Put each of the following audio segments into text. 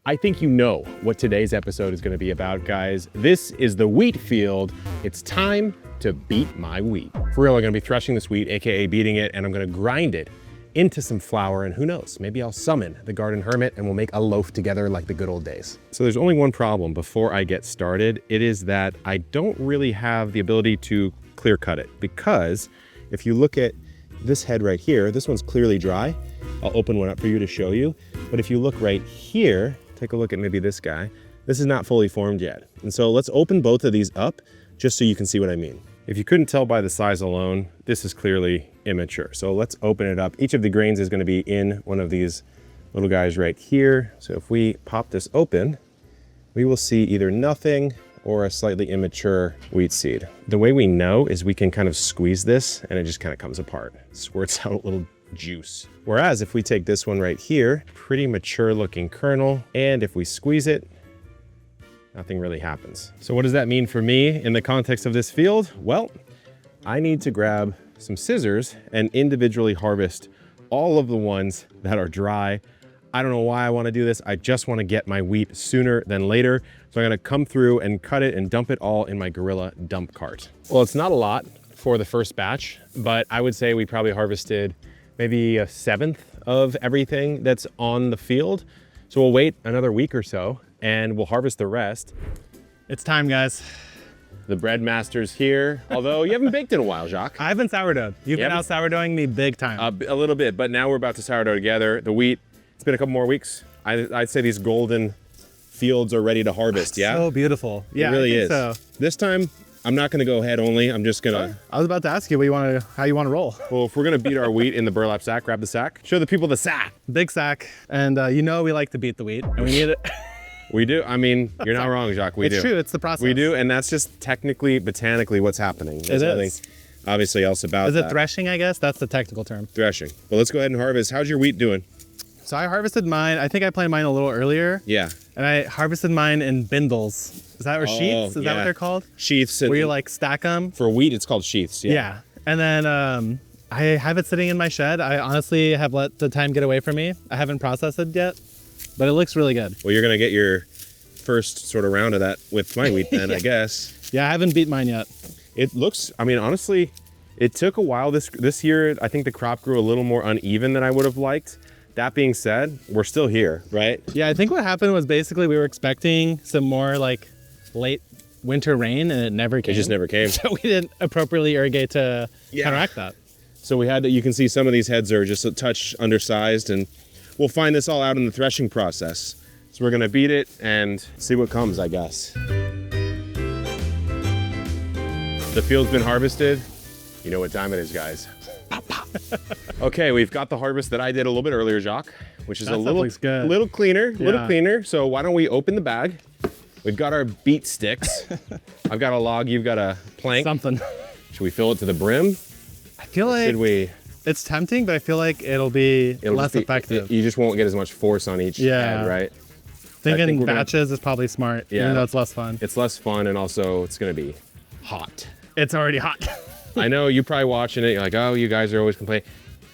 I think you know what today's episode is gonna be about, guys. This is the wheat field. It's time to beat my wheat. For real, I'm gonna be threshing this wheat, AKA beating it, and I'm gonna grind it into some flour, and who knows, maybe I'll summon the garden hermit and we'll make a loaf together like the good old days. So there's only one problem before I get started. It is that I don't really have the ability to clear cut it, because if you look at this head right here, this one's clearly dry. I'll open one up for you to show you. But if you look right here, take a look at maybe this guy. This is not fully formed yet. And so let's open both of these up just so you can see what I mean. If you couldn't tell by the size alone, this is clearly immature. So let's open it up. Each of the grains is going to be in one of these little guys right here. So if we pop this open, we will see either nothing or a slightly immature wheat seed. The way we know is we can kind of squeeze this and it just kind of comes apart, squirts out a little juice. Whereas if we take this one right here, pretty mature looking kernel, and if we squeeze it, nothing really happens. So what does that mean for me in the context of this field? Well, I need to grab some scissors and individually harvest all of the ones that are dry. I don't know why I want to do this. I just want to get my wheat sooner than later. So I'm going to come through and cut it and dump it all in my Gorilla dump cart. Well, it's not a lot for the first batch, but I would say we probably harvested maybe 1/7 of everything that's on the field. So we'll wait another week or so and we'll harvest the rest. It's time, guys. The bread master's here, although you haven't baked in a while, Jacques. I've been sourdough'd. You've been out sourdoughing me big time. A little bit, but now we're about to sourdough together. The wheat, it's been a couple more weeks. I'd say these golden fields are ready to harvest, yeah? So beautiful. Yeah, it really I is. think so. This time, I'm not gonna go head only. I'm just gonna... I was about to ask you how you want to roll. Well, if we're gonna beat our wheat in the burlap sack, grab the sack. Show the people the sack. Big sack. And you know we like to beat the wheat, and we need it. We do. I mean, you're not wrong, Jacques. We do. It's true. It's the process. We do, and that's just technically, botanically what's happening. There's nothing obviously else about that. Is it threshing, I guess? That's the technical term. Threshing. Well, let's go ahead and harvest. How's your wheat doing? So I harvested mine. I think I planted mine a little earlier. Yeah. And I harvested mine in bindles. Is that or sheaths? Is that what they're called? Sheaths. Where you like stack them? For wheat, it's called sheaths. Yeah. And then I have it sitting in my shed. I honestly have let the time get away from me. I haven't processed it yet, but it looks really good. Well, you're gonna get your first sort of round of that with my wheat then, I guess. Yeah, I haven't beat mine yet. It looks, I mean, honestly, it took a while this year. I think the crop grew a little more uneven than I would have liked. That being said, we're still here, right? Yeah, I think what happened was basically we were expecting some more like late winter rain and it never came. It just never came. So we didn't appropriately irrigate to counteract that. So we had to, you can see some of these heads are just a touch undersized, and we'll find this all out in the threshing process. So we're gonna beat it and see what comes, I guess. The field's been harvested. You know what time it is, guys. Okay, we've got the harvest that I did a little bit earlier, Jacques, which is a little cleaner. So why don't we open the bag? We've got our beat sticks. I've got a log, you've got a plank. Something. Should we fill it to the brim? I feel like it's tempting, but I feel like it'll be less effective. You just won't get as much force on each head, right? Thinking batches is probably smart, even though it's less fun. It's less fun, and also it's gonna be hot. It's already hot. I know you're probably watching it, you're like, oh, you guys are always complaining.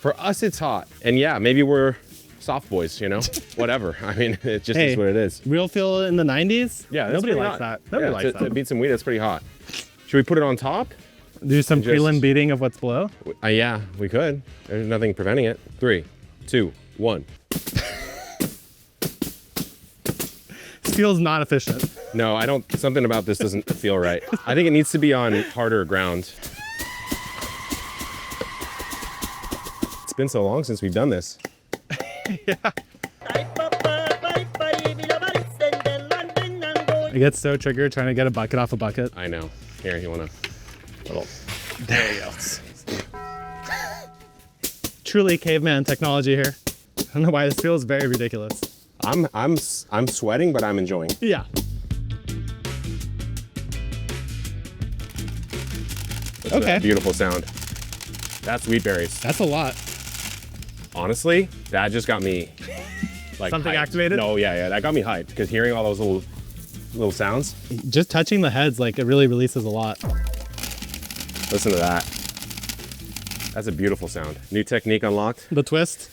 For us, it's hot. And yeah, maybe we're soft boys, you know? Whatever. I mean, it just is what it is. Real feel in the 90s? Yeah, nobody likes that. Nobody likes that. To beat some wheat, that's pretty hot. Should we put it on top? Do some prelim beating of what's below? Yeah, we could. There's nothing preventing it. 3, 2, 1. Feels not efficient. No, I don't, something about this doesn't feel right. I think it needs to be on harder ground. It's been so long since we've done this. Yeah. I get so triggered trying to get a bucket off a bucket. I know. Here, you want a little... There you go. Truly caveman technology here. I don't know why this feels very ridiculous. I'm sweating, but I'm enjoying. Yeah. Listen to that beautiful sound. That's wheat berries. That's a lot. Honestly, that just got me like something hyped. activated? No, yeah, that got me hyped because hearing all those little sounds. Just touching the heads, like it really releases a lot. Listen to that. That's a beautiful sound. New technique unlocked. The twist.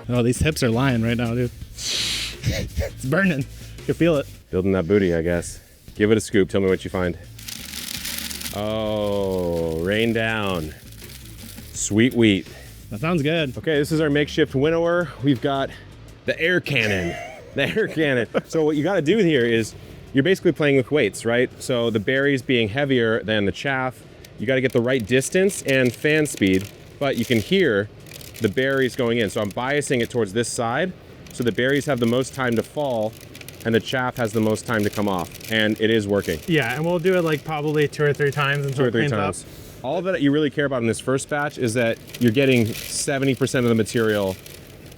Oh, these hips are lying right now, dude. It's burning. You can feel it. Building that booty, I guess. Give it a scoop. Tell me what you find. Oh, rain down. Sweet wheat. That sounds good. Okay, this is our makeshift winnower. We've got the air cannon. The air cannon. So what you got to do here is you're basically playing with weights, right? So the berries being heavier than the chaff, you got to get the right distance and fan speed, but you can hear the berries going in. So I'm biasing it towards this side, so the berries have the most time to fall and the chaff has the most time to come off, and it is working. Yeah, and we'll do it like probably 2 or 3 times until it cleans up. All that you really care about in this first batch is that you're getting 70% of the material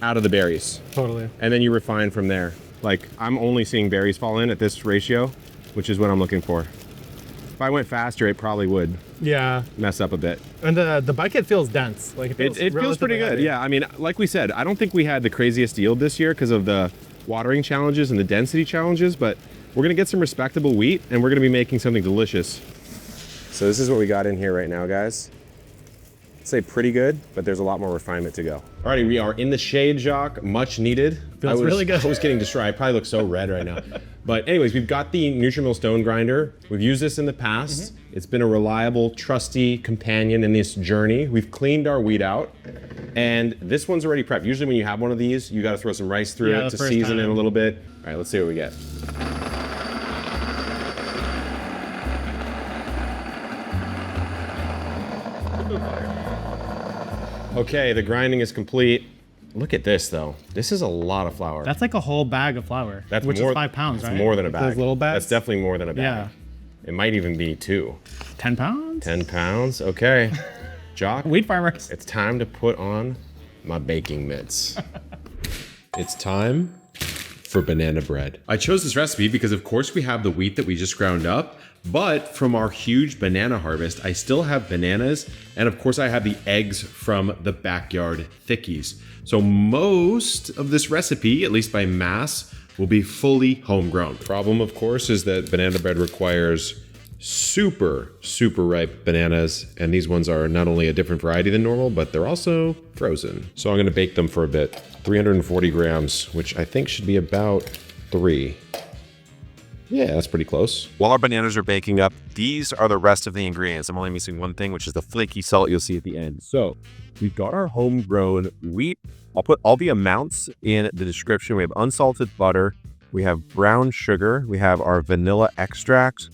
out of the berries. Totally. And then you refine from there. Like, I'm only seeing berries fall in at this ratio, which is what I'm looking for. If I went faster, it probably would mess up a bit. And the bucket feels dense. Like it feels pretty good. Heavy. Yeah, I mean, like we said, I don't think we had the craziest yield this year because of the watering challenges and the density challenges, but we're gonna get some respectable wheat and we're gonna be making something delicious. So this is what we got in here right now, guys. I'd say pretty good, but there's a lot more refinement to go. Alrighty, we are in the shade, Jacques, much needed. Feels really good. I was getting destroyed. I probably look so red right now. But anyways, we've got the Nutrimill stone grinder. We've used this in the past. It's been a reliable, trusty companion in this journey. We've cleaned our wheat out, and this one's already prepped. Usually when you have one of these, you gotta throw some rice through it to season it a little bit. All right, let's see what we get. Okay, the grinding is complete. Look at this though. This is a lot of flour. That's like a whole bag of flour, which is 5 pounds, right? More than a bag. Those little bags? That's definitely more than a bag. Yeah. It might even be 2. 10 pounds? 10 pounds, okay. Jock, Wheat farmers. it's time to put on my baking mitts. It's time for banana bread. I chose this recipe because of course we have the wheat that we just ground up, but from our huge banana harvest, I still have bananas, and of course I have the eggs from the backyard thickies. So most of this recipe, at least by mass, will be fully homegrown. Problem, of course, is that banana bread requires super ripe bananas, and these ones are not only a different variety than normal, but they're also frozen. So I'm gonna bake them for a bit. 340 grams, which I think should be about 3. Yeah, that's pretty close. While our bananas are baking up, these are the rest of the ingredients. I'm only missing one thing, which is the flaky salt you'll see at the end. So we've got our homegrown wheat. I'll put all the amounts in the description. We have unsalted butter, we have brown sugar, we have our vanilla extract,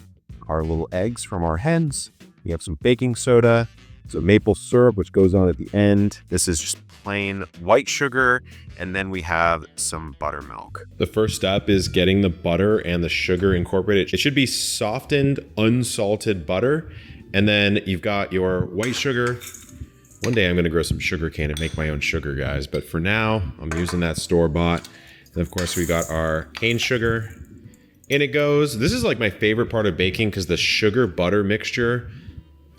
our little eggs from our hens, we have some baking soda, some maple syrup, which goes on at the end. This is just plain white sugar, and then we have some buttermilk. The first step is getting the butter and the sugar incorporated. It should be softened, unsalted butter, and then you've got your white sugar. One day I'm gonna grow some sugar cane and make my own sugar, guys, but for now, I'm using that store-bought. And of course, we got our cane sugar. In it goes. This is like my favorite part of baking because the sugar butter mixture,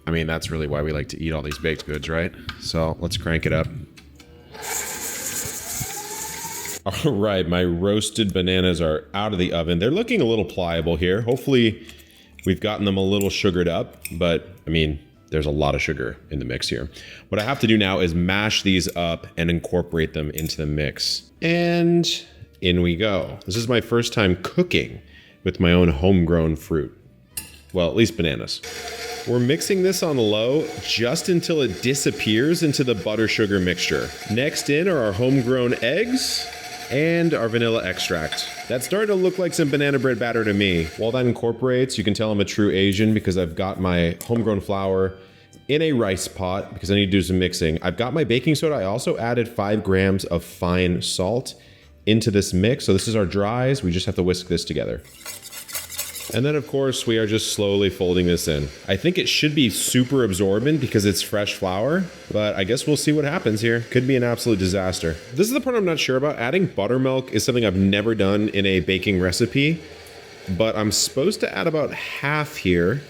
I mean, that's really why we like to eat all these baked goods, right? So let's crank it up. All right, my roasted bananas are out of the oven. They're looking a little pliable here. Hopefully we've gotten them a little sugared up, but I mean, there's a lot of sugar in the mix here. What I have to do now is mash these up and incorporate them into the mix. And in we go. This is my first time cooking with my own homegrown fruit. Well, at least bananas. We're mixing this on low just until it disappears into the butter sugar mixture. Next in are our homegrown eggs and our vanilla extract. That's starting to look like some banana bread batter to me. While that incorporates, you can tell I'm a true Asian because I've got my homegrown flour in a rice pot because I need to do some mixing. I've got my baking soda. I also added 5 grams of fine salt into this mix. So this is our dries. We just have to whisk this together. And then of course we are just slowly folding this in. I think it should be super absorbent because it's fresh flour, but I guess we'll see what happens here. Could be an absolute disaster. This is the part I'm not sure about. Adding buttermilk is something I've never done in a baking recipe, but I'm supposed to add about half here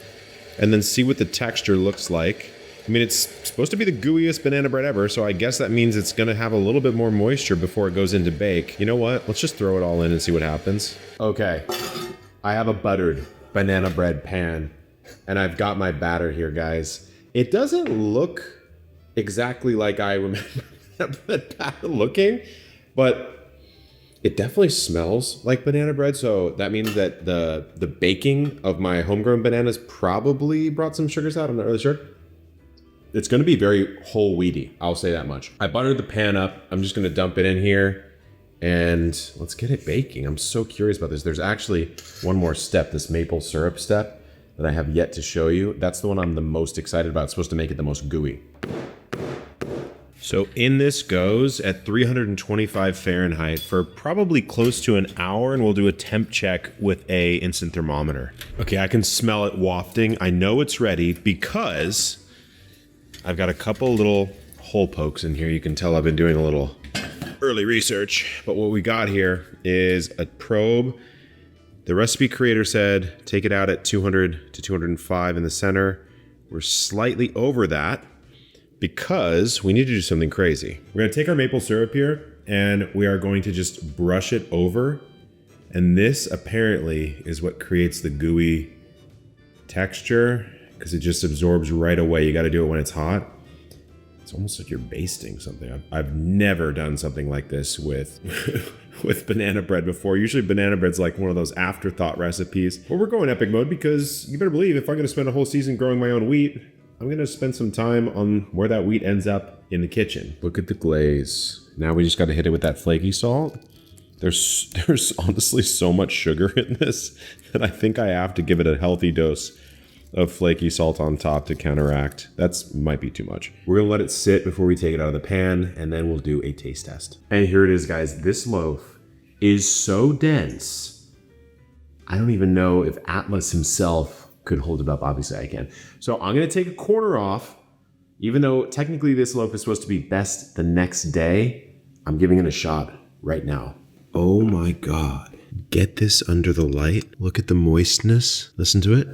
and then see what the texture looks like. I mean, it's supposed to be the gooeyest banana bread ever, so I guess that means it's gonna have a little bit more moisture before it goes into bake. You know what? Let's just throw it all in and see what happens. Okay. I have a buttered banana bread pan, and I've got my batter here, guys. It doesn't look exactly like I remember that batter looking, but it definitely smells like banana bread. So that means that the baking of my homegrown bananas probably brought some sugars out. I'm not really sure. It's gonna be very whole wheaty, I'll say that much. I buttered the pan up. I'm just gonna dump it in here and let's get it baking. I'm so curious about this. There's actually one more step, this maple syrup step that I have yet to show you. That's the one I'm the most excited about. It's supposed to make it the most gooey. So in this goes at 325 Fahrenheit for probably close to an hour, and we'll do a temp check with a instant thermometer. Okay, I can smell it wafting. I know it's ready because I've got a couple little hole pokes in here. You can tell I've been doing a little early research, but what we got here is a probe. The recipe creator said take it out at 200 to 205 in the center. We're slightly over that because we need to do something crazy. We're gonna take our maple syrup here and we are going to just brush it over. And this apparently is what creates the gooey texture because it just absorbs right away. You gotta do it when it's hot. It's almost like you're basting something. I've never done something like this with with banana bread before. Usually banana bread's like one of those afterthought recipes. But we're going epic mode because you better believe if I'm gonna spend a whole season growing my own wheat, I'm gonna spend some time on where that wheat ends up in the kitchen. Look at the glaze. Now we just gotta hit it with that flaky salt. There's honestly so much sugar in this that I think I have to give it a healthy dose of flaky salt on top to counteract. That's might be too much. We're gonna let it sit before we take it out of the pan, and then we'll do a taste test. And here it is, guys. This loaf is so dense. I don't even know if Atlas himself could hold it up. Obviously I can. So I'm gonna take a corner off. Even though technically this loaf is supposed to be best the next day, I'm giving it a shot right now. Oh my God. Get this under the light. Look at the moistness. Listen to it.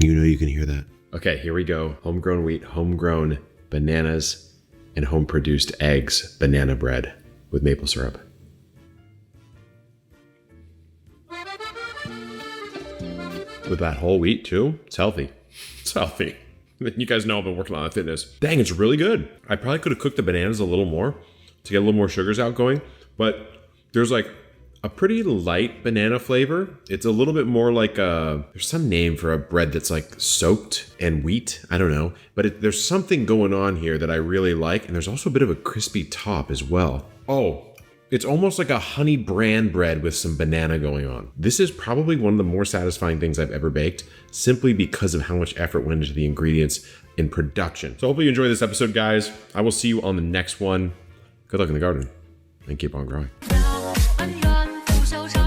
You know you can hear that. Okay, here we go. Homegrown wheat, homegrown bananas, and home-produced eggs, banana bread with maple syrup. With that whole wheat too, it's healthy. It's healthy. You guys know I've been working on fitness. Dang, it's really good. I probably could have cooked the bananas a little more to get a little more sugars outgoing, but there's like a pretty light banana flavor. It's a little bit more like there's some name for a bread that's like soaked in wheat. I don't know, but there's something going on here that I really like. And there's also a bit of a crispy top as well. Oh, it's almost like a honey bran bread with some banana going on. This is probably one of the more satisfying things I've ever baked, simply because of how much effort went into the ingredients in production. So hopefully you enjoy this episode, guys. I will see you on the next one. Good luck in the garden and keep on growing. 小小